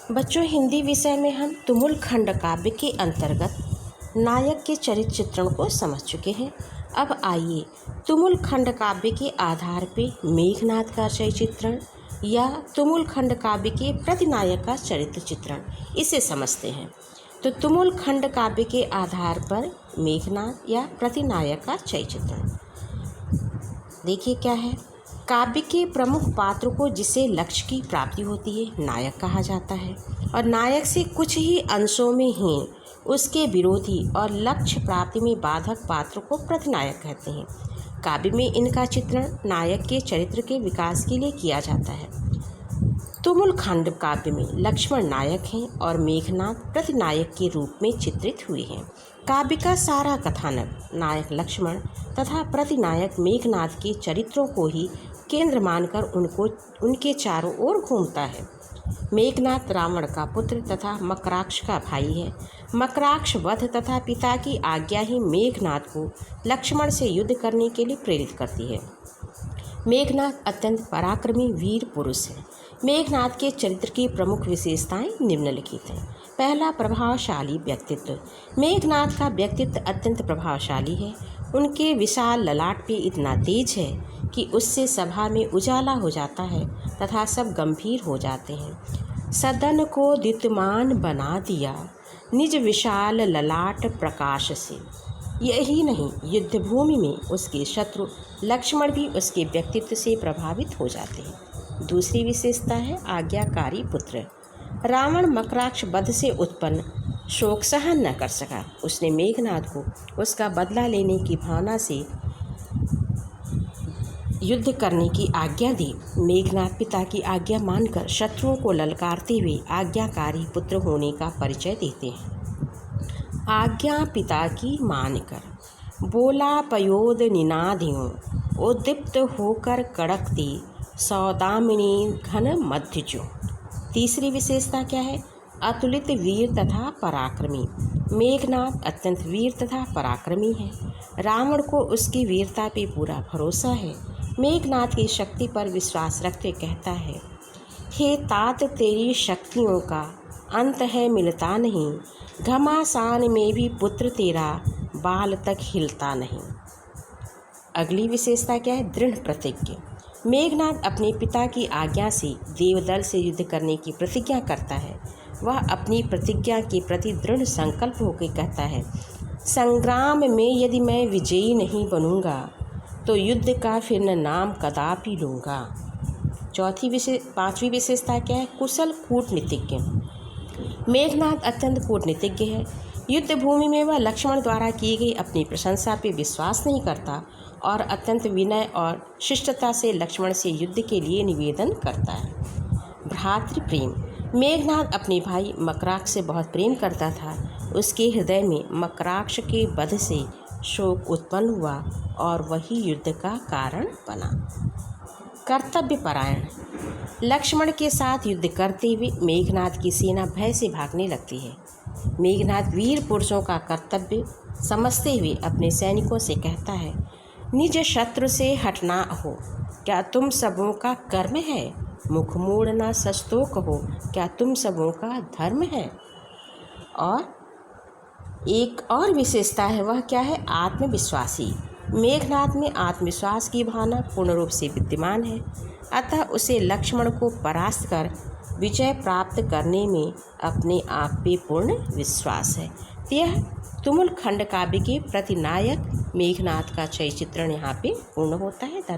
बच्चों, हिंदी विषय में हम तुमुल खंड काव्य के अंतर्गत नायक के चरित्र चित्रण को समझ चुके हैं। अब आइए तुमुल खंड काव्य के आधार पर मेघनाद का चरित्र चित्रण या तुमुल खंड काव्य के प्रतिनायक का चरित्र चित्रण इसे समझते हैं। तो तुमुल खंड काव्य के आधार पर मेघनाद या प्रतिनायक का चरित्र चित्रण देखिए क्या है। काव्य के प्रमुख पात्र को जिसे लक्ष्य की प्राप्ति होती है नायक कहा जाता है, और नायक से कुछ ही अंशों में ही उसके विरोधी और लक्ष्य प्राप्ति में बाधक पात्र को प्रतिनायक कहते हैं। काव्य में इनका चित्रण नायक के चरित्र के विकास के लिए किया जाता है। तुमुल खंड काव्य में लक्ष्मण नायक हैं और मेघनाद प्रतिनायक के रूप में चित्रित हुए हैं। काव्य का सारा कथानक नायक लक्ष्मण तथा प्रतिनायक मेघनाद के चरित्रों को ही केंद्र मानकर उनके चारों ओर घूमता है। मेघनाद रावण का पुत्र तथा मकराक्ष का भाई है। मकराक्ष वध तथा पिता की आज्ञा ही मेघनाद को लक्ष्मण से युद्ध करने के लिए प्रेरित करती है। मेघनाद अत्यंत पराक्रमी वीर पुरुष है। मेघनाद के चरित्र की प्रमुख विशेषताएं निम्नलिखित हैं। पहला, प्रभावशाली व्यक्तित्व। मेघनाद का व्यक्तित्व अत्यंत प्रभावशाली है। उनके विशाल ललाट पे इतना तेज है कि उससे सभा में उजाला हो जाता है तथा सब गंभीर हो जाते हैं। सदन को द्युतिमान बना दिया निज विशाल ललाट प्रकाश से। यही नहीं, युद्धभूमि में उसके शत्रु लक्ष्मण भी उसके व्यक्तित्व से प्रभावित हो जाते हैं। दूसरी विशेषता है आज्ञाकारी पुत्र। रावण मकराक्ष वध से उत्पन्न शोक सहन न कर सका। उसने मेघनाद को उसका बदला लेने की भावना से युद्ध करने की आज्ञा दी। मेघनाद पिता की आज्ञा मानकर शत्रुओं को ललकारते हुए आज्ञाकारी पुत्र होने का परिचय देते हैं। आज्ञा पिता की मानकर बोला पयोद निनादियों, उद्दीप्त होकर कड़कती सौदामिनी घन मध्यजो। तीसरी विशेषता क्या है? अतुलित वीर तथा पराक्रमी। मेघनाद अत्यंत वीर तथा पराक्रमी है। रावण को उसकी वीरता पे पूरा भरोसा है। मेघनाद की शक्ति पर विश्वास रखते कहता है, हे तात तेरी शक्तियों का अंत है मिलता नहीं, घमासान में भी पुत्र तेरा बाल तक हिलता नहीं। अगली विशेषता क्या है? दृढ़ प्रतिज्ञ। मेघनाद अपने पिता की आज्ञा से देवदल से युद्ध करने की प्रतिज्ञा करता है। वह अपनी प्रतिज्ञा के प्रति दृढ़ संकल्प होकर कहता है, संग्राम में यदि मैं विजयी नहीं बनूंगा तो युद्ध का फिर न नाम कदापि लूँगा। पांचवी विशेषता क्या है? कुशल कूटनीतिज्ञ। मेघनाद अत्यंत कूटनीतिज्ञ है। युद्ध भूमि में वह लक्ष्मण द्वारा की गई अपनी प्रशंसा पर विश्वास नहीं करता और अत्यंत विनय और शिष्टता से लक्ष्मण से युद्ध के लिए निवेदन करता है। भ्रातृ प्रेम। मेघनाद अपने भाई मकराक्ष से बहुत प्रेम करता था। उसके हृदय में मकराक्ष के वध से शोक उत्पन्न हुआ और वही युद्ध का कारण बना। कर्तव्य परायण। लक्ष्मण के साथ युद्ध करते हुए मेघनाद की सेना भय से भागने लगती है। मेघनाद वीर पुरुषों का कर्तव्य समझते हुए अपने सैनिकों से कहता है, निज शत्रु से हटना हो क्या तुम सबों का कर्म है, मुख मोड़ना सच तो कहो क्या तुम सबों का धर्म है। और एक और विशेषता है, वह क्या है? आत्मविश्वासी। मेघनाद में आत्मविश्वास की भावना पूर्ण रूप से विद्यमान है, अतः उसे लक्ष्मण को परास्त कर विजय प्राप्त करने में अपने आप पे पूर्ण विश्वास है। यह तुमुल खंड काव्य के प्रतिनायक मेघनाद का चरित्र चित्रण यहाँ पे पूर्ण होता है। धन्यवाद।